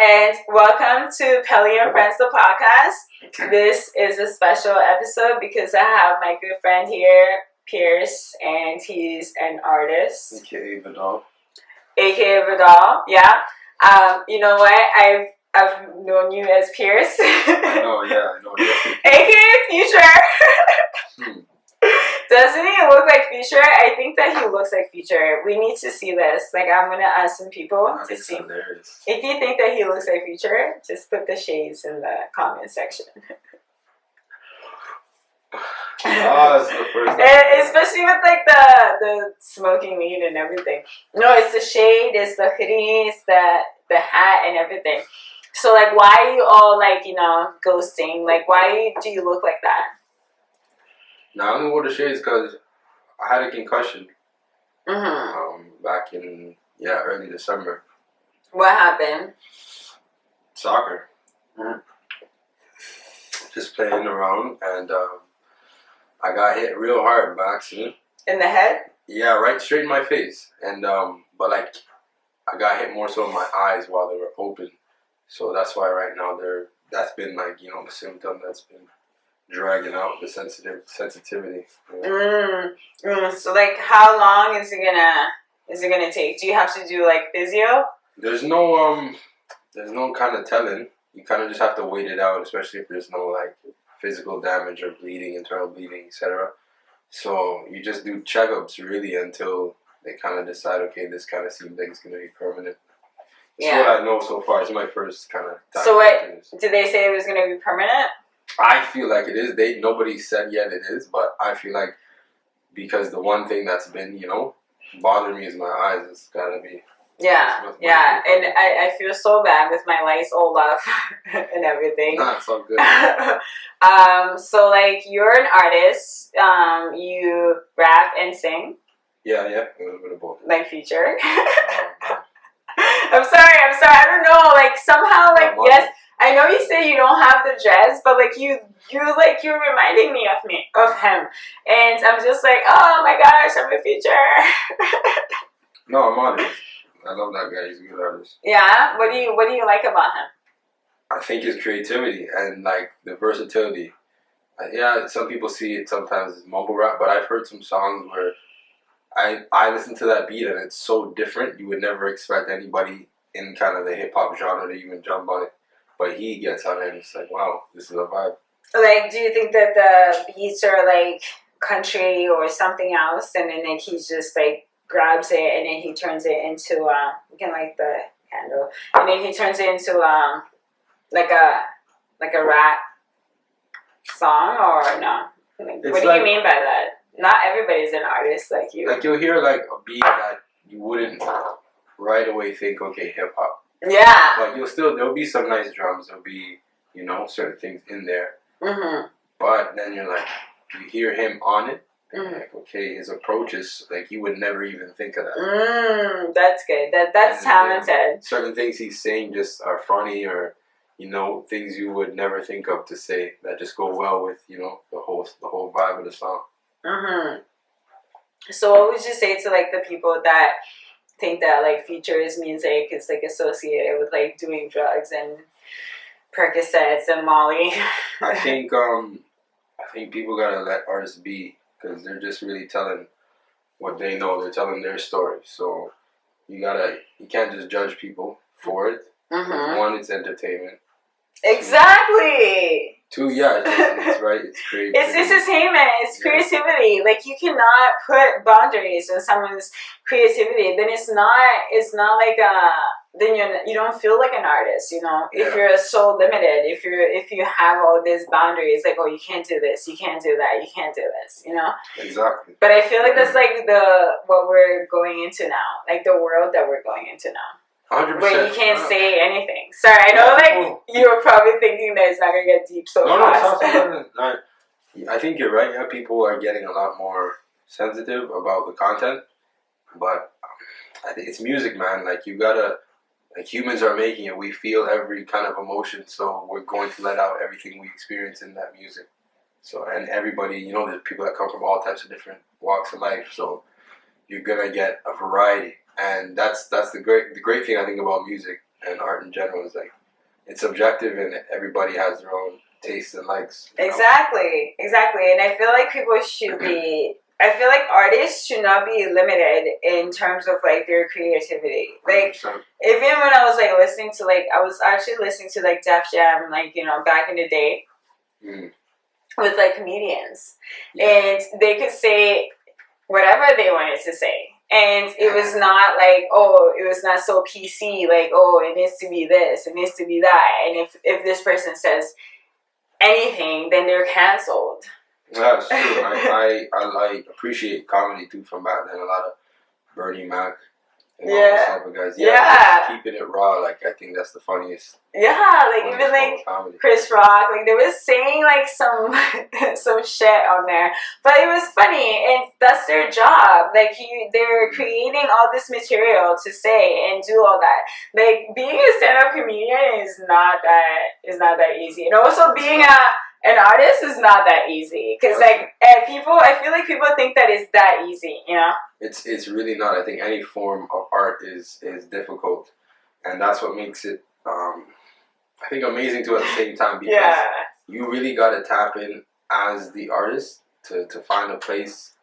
and welcome to Pelly and Friends, the podcast. This is a special episode because I have my good friend here, Pierce, and he's an artist. AKA Vidal. AKA Vidal, yeah. You know what? I've known you as Pierce. I know. AKA Future. Doesn't he look like Future? I think that he looks like Future. We need to see this. Like, I'm going to ask some people to see. Hilarious. If you think that he looks like Future, just put the shades in the comment section. That's the first And especially with like the smoking weed and everything. No, it's the shade, it's the hoodie, it's the hat and everything. So like, why are you all like, ghosting? Like, why do you look like that? Now, I only wore the shades because I had a concussion back in, early December. What happened? Soccer. Just playing around, and I got hit real hard by accident. In the head? Yeah, right straight in my face. And, but like, I got hit more so in my eyes while they were open. So that's why right now that's been like, the symptom that's been dragging out the sensitivity. So like, how long is it gonna take? Do you have to do like physio? There's no kind of telling. You kind of just have to wait it out, especially if there's no like physical damage or bleeding, internal bleeding, etc. So you just do checkups really until they kind of decide, okay, this kind of seems like it's gonna be permanent. That's what I know so far. It's my first kind of time. So what did they say it was gonna be permanent? I feel like it is. Nobody said yet it is, but I feel like because the one thing that's been, bothering me is my eyes. It's gotta be. Yeah. And I feel so bad with my lights all off and everything. Nah, it's all good. So like, you're an artist. You rap and sing. Yeah, a little bit of both. Like Future. I'm sorry. I don't know. Like somehow, like yes. I know you say you don't have the dress, but like you're reminding me of him, and I'm just like, oh my gosh, I'm a Future. No, I'm honest. I love that guy. He's a good artist. Yeah. What do you like about him? I think his creativity and like the versatility. Some people see it sometimes as mumble rap, but I've heard some songs where I listen to that beat and it's so different. You would never expect anybody in kind of the hip hop genre to even jump on it. But he gets on it and it's like, wow, this is a vibe. Like, do you think that the beats are like country or something else, and then like he just like grabs it and then he turns it into you can light the candle, and then he turns it into like a rap song, or no? Like, what do you mean by that? Not everybody's an artist like you. Like you'll hear like a beat that you wouldn't right away think, okay, hip hop. Yeah. But there'll be some nice drums, there'll be, certain things in there. Mm-hmm. But then you're like, you hear him on it, and you're like, okay, his approach is like, you would never even think of that. That's good. That's talented. Certain things he's saying just are funny, or, things you would never think of to say that just go well with, the whole vibe of the song. Mm-hmm. So what would you say to like the people that think that like Future's music is like associated with like doing drugs and Percocets and Molly? I think people gotta let artists be, because they're just really telling what they know. They're telling their story. So you can't just judge people for it. Mm-hmm. One, it's entertainment. Exactly. Two, it's right. It's creativity. It's entertainment. It's creativity. Like you cannot put boundaries on someone's creativity. Then it's not like then you don't feel like an artist. If you're so limited. If you have all these boundaries, like, oh, you can't do this, you can't do that, you can't do this. Exactly. But I feel like that's like what we're going into now, like the world that we're going into now. 100%. Where you can't say anything. Sorry, I know you were probably thinking that it's not going to get deep so fast. No, I think you're right. Yeah, people are getting a lot more sensitive about the content. But I think it's music, man. Like, you gotta, like, humans are making it. We feel every kind of emotion, so we're going to let out everything we experience in that music. So, and everybody, there's people that come from all types of different walks of life. So you're gonna get a variety. And that's the great thing I think about music. and art in general is like it's subjective, and everybody has their own tastes and likes. Exactly, and I feel like people should be. I feel like artists should not be limited in terms of like their creativity. Like 100%. even when I was like listening to like I was actually listening to like Def Jam like back in the day with like comedians, and they could say whatever they wanted to say. And it was not like, it was not so PC, like, it needs to be this, it needs to be that. And if this person says anything, then they're canceled. That's true. I like appreciate comedy too from back then. A lot of Bernie Mac and all those type of guys. Just keeping it raw. Like I think that's the funniest. Yeah, like even like comedy. Chris Rock, like they was saying like some shit on there, but it was funny, and that's their job. Like they're creating all this material to say and do all that. Like being a stand-up comedian is not that easy, and also being an artist is not that easy because like I feel like people think that it's that easy, It's really not. I think any form of art is difficult, and that's what makes it I think amazing too at the same time, because you really got to tap in as the artist to find a place.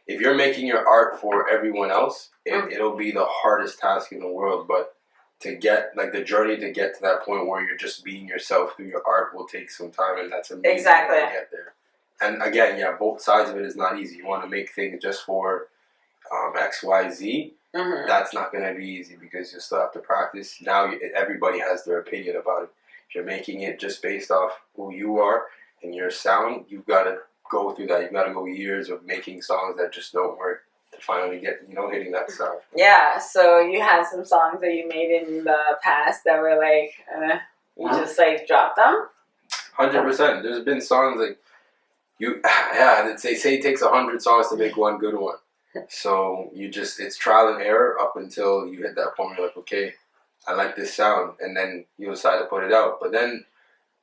If you're making your art for everyone else, it'll be the hardest task in the world, but to get like the journey to get to that point where you're just being yourself through your art will take some time, and that's amazing. Exactly. To get there. And again, both sides of it is not easy. You want to make things just for XYZ. That's not going to be easy because you still have to practice. Now everybody has their opinion about it. If you're making it just based off who you are and your sound, you've got to go through that. You've got to go years of making songs that just don't work to finally get, hitting that sound. Yeah, so you had some songs that you made in the past that were like, you just like dropped them? 100%. There's been songs like, they say it takes 100 songs to make one good one. So it's trial and error up until you hit that point where you're like, okay, I like this sound, and then you decide to put it out. But then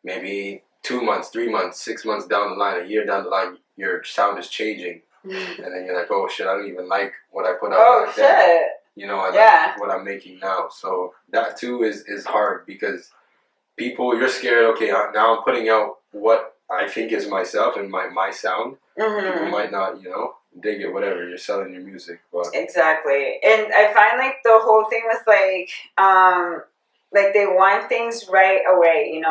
maybe 2 months, 3 months, 6 months down the line, a year down the line, your sound is changing. And then you're like, oh shit, I don't even like what I put out back then. I like what I'm making now. So that too is hard because you're scared, okay, now I'm putting out what I think is myself and my sound. People might not, dig it, whatever. You're selling your music. But. Exactly. And I find like the whole thing with like they want things right away,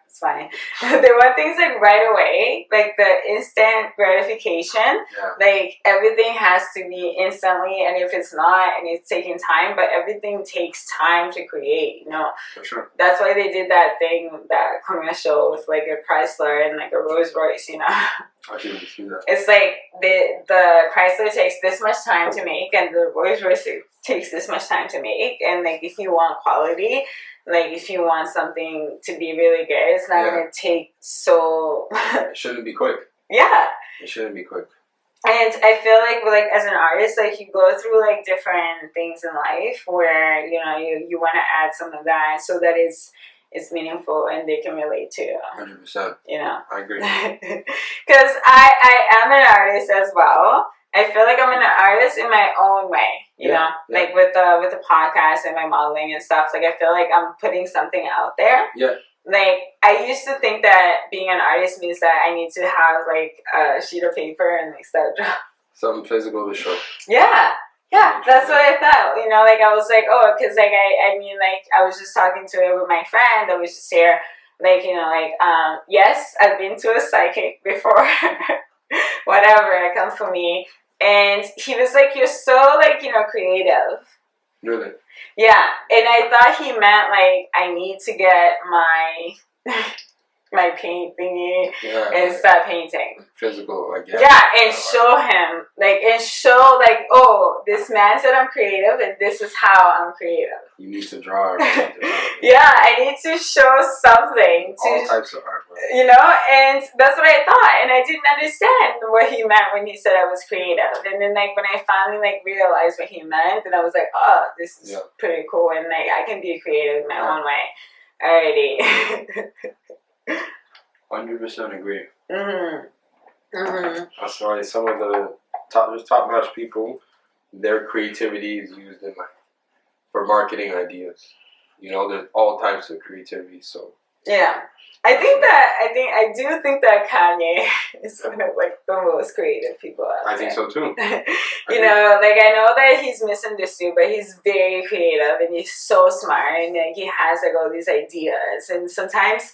it's funny. They want things like right away, like the instant gratification. Like everything has to be instantly, and if it's not, and it's taking time, but everything takes time to create, For sure. That's why they did that commercial with like a Chrysler and like a Rolls Royce, I didn't see that. It's like the Chrysler takes this much time to make, and the Rolls Royce takes this much time to make, and like if you want quality, like if you want something to be really good, it's not gonna take so. It shouldn't be quick. Yeah. It shouldn't be quick. And I feel like as an artist, like you go through like different things in life where you want to add some of that so that it's meaningful and they can relate to. 100%. I agree. Because I am an artist as well. I feel like I'm an artist in my own way, like with the podcast and my modeling and stuff. Like I feel like I'm putting something out there. Yeah. Like I used to think that being an artist means that I need to have like a sheet of paper and like start drawing. Something physical to show. Yeah, that's what I felt. Like I was like, because like I mean, like I was just talking to it with my friend that was just here. Like yes, I've been to a psychic before. Whatever, come for me. And he was like, you're so like creative. Really? Yeah, and I thought he meant like I need to get my my paint thingy and start painting. Physical, like and show him this man said I'm creative and this is how I'm creative. You need to draw. I need to show something. All types of art. And that's what I thought, and I didn't understand what he meant when he said I was creative. And then like when I finally like realized what he meant, then I was like, oh, this is pretty cool, and like I can be creative in my own way. Alrighty. 100% agree. That's why some of the top-notch people, their creativity is used in for marketing ideas. You know, there's all types of creativity. So yeah. I do think that Kanye is one of like the most creative people out there. I think so too. You know, like I know that he's misunderstood, but he's very creative and he's so smart and like he has like all these ideas. And sometimes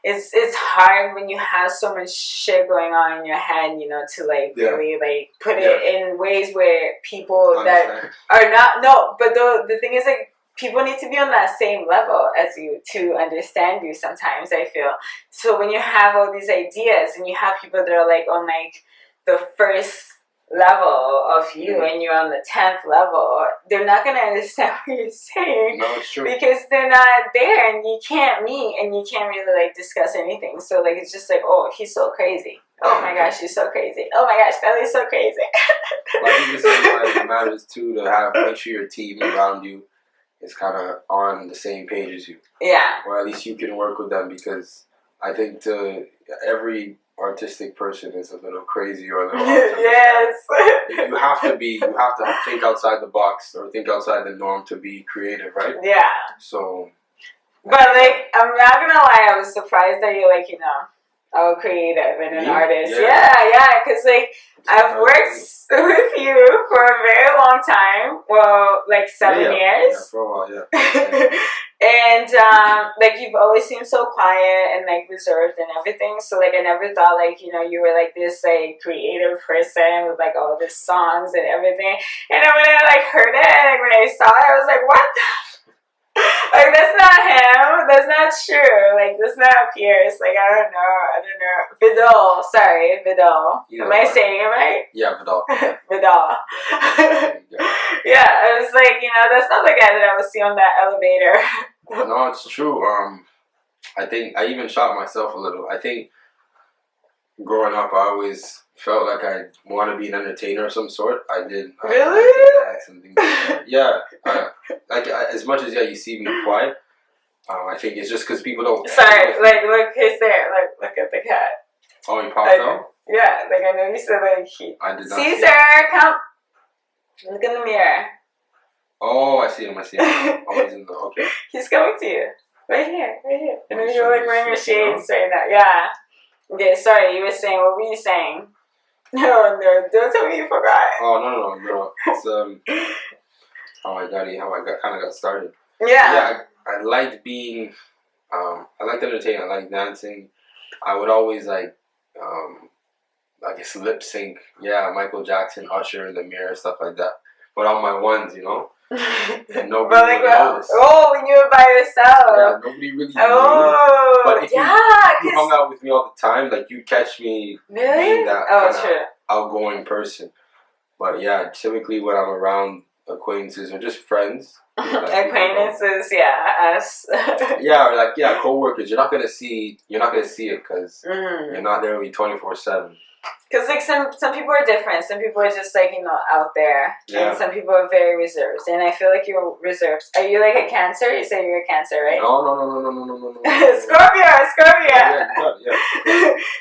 it's hard when you have so much shit going on in your head, you know, to like really like put it in ways where people that are not but the thing is like people need to be on that same level as you to understand you sometimes, I feel. So when you have all these ideas and you have people that are like on like the first level of you and you're on the 10th level, they're not going to understand what you're saying. No, it's true. Because they're not there and you can't meet and you can't really like discuss anything. So like it's just like, oh, he's so crazy. Oh my gosh, he's so crazy. Oh my gosh, Kelly's so crazy. Well, I think this is why it matters too to have make sure your team around you is kind of on the same page as you. Yeah. Or at least you can work with them, because I think every artistic person is a little crazy or a little yes. You have to think outside the box or think outside the norm to be creative, right? Yeah. So. But like, I'm not gonna lie, I was surprised that you're like, you know, all creative and an artist. Yeah, because like I've worked with you for a very long time. Well, like 7 years. Yeah, for a while, yeah. And like you've always seemed so quiet and like reserved and everything. So like I never thought like, you know, you were like this like creative person with like all these songs and everything. And then when I like heard it, like when I saw it, I was like, what the? Like that's not him. That's not true. Like that's not Pierce. Like I don't know. Vidal. Sorry, Vidal. Am I saying it right? Yeah, Vidal. Vidal. Yeah, I was like, you know, that's not the guy that I would see on that elevator. No, it's true. I think I even shot myself a little. I think growing up, I always felt like I want to be an entertainer of some sort. I did. Really? And things like that. Yeah. As much as you see me quiet, I think it's just because people don't. Sorry, like look, he's there. Like look at the cat. Oh, he popped out. Yeah, like I know you said like he. I did not. Caesar, come. Look in the mirror. Oh, I see him. Oh, he's in the okay. He's coming to you. Right here. And then you're like wearing your shades right now. Yeah. Okay, sorry, you were saying, what were you saying? No, don't tell me you forgot. Oh, no. It's, how I got started. Yeah. I liked being, I liked entertaining, I liked dancing. I would always I guess lip sync, Michael Jackson, Usher in the mirror, stuff like that. But on my ones, you know? And nobody really noticed. Oh, when you were by yourself. Yeah, nobody really knew. Oh, but if you hung out with me all the time, like you catch me being that kind of outgoing person. But yeah, typically when I'm around acquaintances or just friends. Acquaintances, us. co-workers. You're not gonna see it because you're not there with me 24/7. Because like some people are different. Some people are just like, you know, out there, and some people are very reserved. And I feel like you're reserved. Are you like a Cancer? You say you're a Cancer, right? No. Scorpio. Yeah.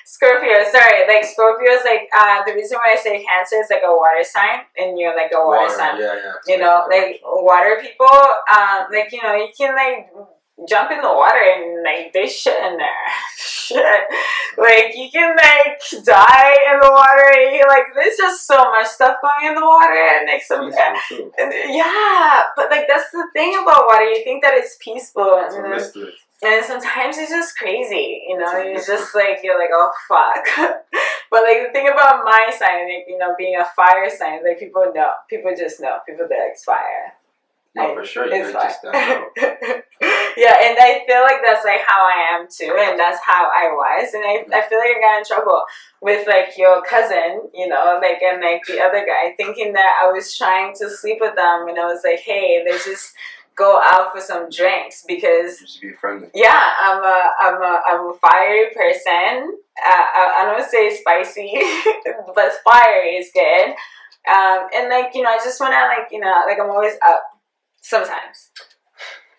Scorpio. Sorry, like Scorpio is like the reason why I say Cancer is like a water sign, and you're like a water sign. Yeah. You know, like water people. Like you know, you can like jump in the water and like there's shit in there. Shit. Like you can like die in the water. Like there's just so much stuff going in the water and like but like that's the thing about water. You think that it's peaceful and sometimes it's just crazy, you know. You're just like you're like, oh fuck. But like the thing about my sign, like, you know, being a fire sign, like people just know. People that it's fire. No, for sure. You just Yeah, and I feel like that's like how I am too, and that's how I was, and I feel like I got in trouble with like your cousin, you know, like and like the other guy, thinking that I was trying to sleep with them, and I was like, hey, let's just go out for some drinks because just be friendly. Yeah, I'm a fiery person. I don't say spicy, but fiery is good. And like, you know, I just wanna like, you know, like I'm always up. Sometimes.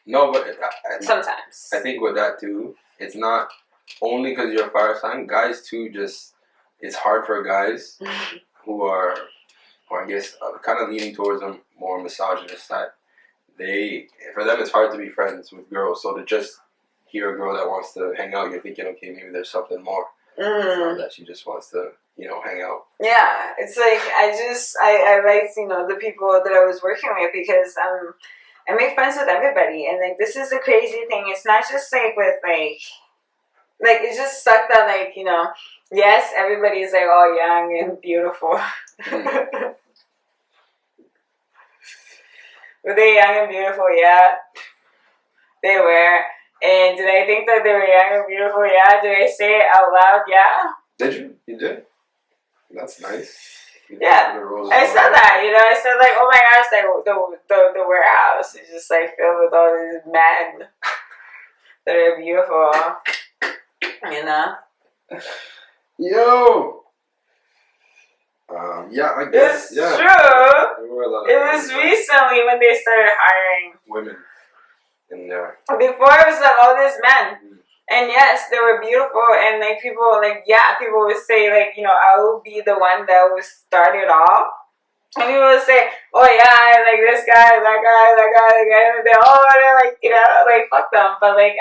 No, but sometimes. I think with that too, it's not only because you're a fire sign. Guys too, just it's hard for guys who are, or I guess, kind of leaning towards a more misogynist side. for them it's hard to be friends with girls. So to just hear a girl that wants to hang out, you're thinking, okay, maybe there's something more. It's not that she just wants to, hang out. Yeah, it's like I liked, the people that I was working with because I make friends with everybody, and like this is the crazy thing. It's not just like with like it just sucked that like yes, everybody's like all young and beautiful. Were they young and beautiful? Yeah, they were. And did I think that they were young and beautiful? Yeah. Did I say it out loud? Yeah. Did you? You did. That's nice. Yeah, I said that. I said like, oh my gosh, like the warehouse is just like filled with all these men that are beautiful. Yo. Yeah, I guess. It's true. It was recently when they started hiring women in there. Before it was like all these men. And yes, they were beautiful, and like people would say like, I will be the one that would start it off. And people would say, oh yeah, like this guy, that guy, and they're like, fuck them. But like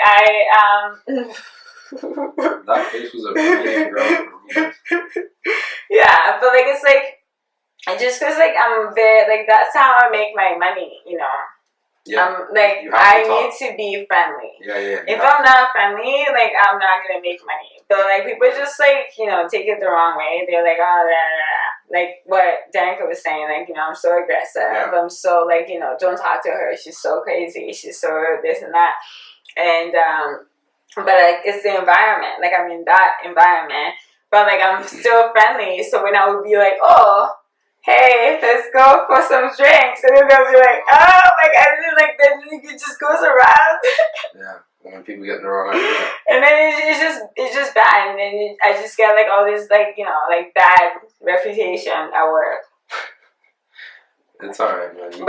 that face was a really girl for me. Yeah, but like it's like, just cause like I'm very, like that's how I make my money, Yeah. I need to be friendly. Yeah. If I'm not friendly, like I'm not gonna make money. But like people just like take it the wrong way. They're like, oh, blah, blah. Like what Danica was saying, like I'm so aggressive. Yeah. I'm so like don't talk to her. She's so crazy. She's so this and that. And but like it's the environment. Like I'm in that environment, but like I'm still friendly. So when I would be like, oh, hey, let's go for some drinks, and then they'll be like, oh my god, and then like it just goes around. Yeah, when people get in the wrong idea. And then it's just bad, and then I just get like all this like bad reputation at work. It's alright, man. You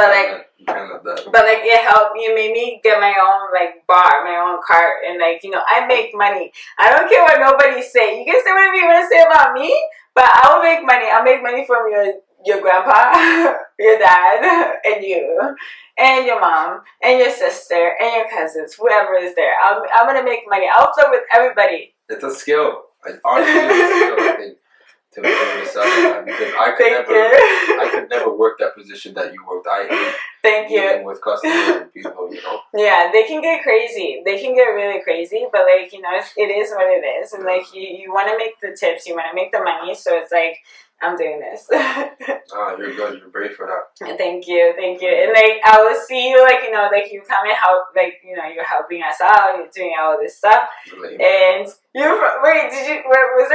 can't let that. But like it helped. It made me get my own like bar, my own cart, and like I make money. I don't care what nobody say. You can say whatever you want to say about me, but I will make money. I'll make money from your grandpa, your dad, and you, and your mom, and your sister, and your cousins, whoever is there. I'm gonna make money. I'll flirt with everybody. It's a skill. Honestly, it's a skill, I think, to be able to sell that, because I could never work that position that you worked. I hate dealing with customers and people, Yeah, they can get crazy. They can get really crazy, but like it is what it is, and like you want to make the tips, you want to make the money, so it's like I'm doing this. You're good. You're brave for that. Thank you. And like I will see you, like like you come and help, like you're helping us out. You're doing all this stuff, and was there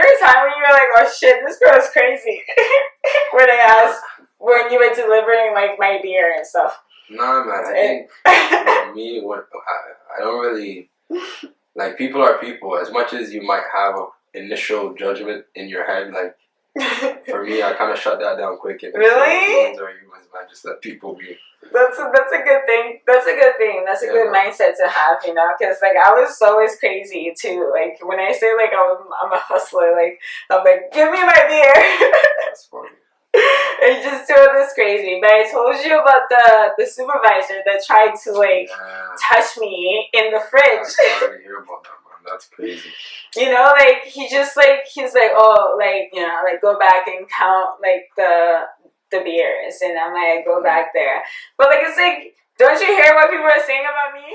a time when you were like, oh shit, this girl is crazy? When they asked when you were delivering like my beer and stuff. Nah, man. I think with me, I don't really like, people are people. As much as you might have an initial judgment in your head, like. For me, I kind of shut that down quick. And really? Humans are humans, man. Just let people be. That's a good thing. That's a good thing. That's a good mindset to have, because like I was always crazy too. Like when I say like I'm a hustler, like I'm like, give me my beer. That's funny. It's just doing this crazy. But I told you about the supervisor that tried to like touch me in the fridge. I already hear about that. That's crazy. Like he's like, oh, like like go back and count like the beers, and I'm like, go back there. But like it's like, don't you hear what people are saying about me?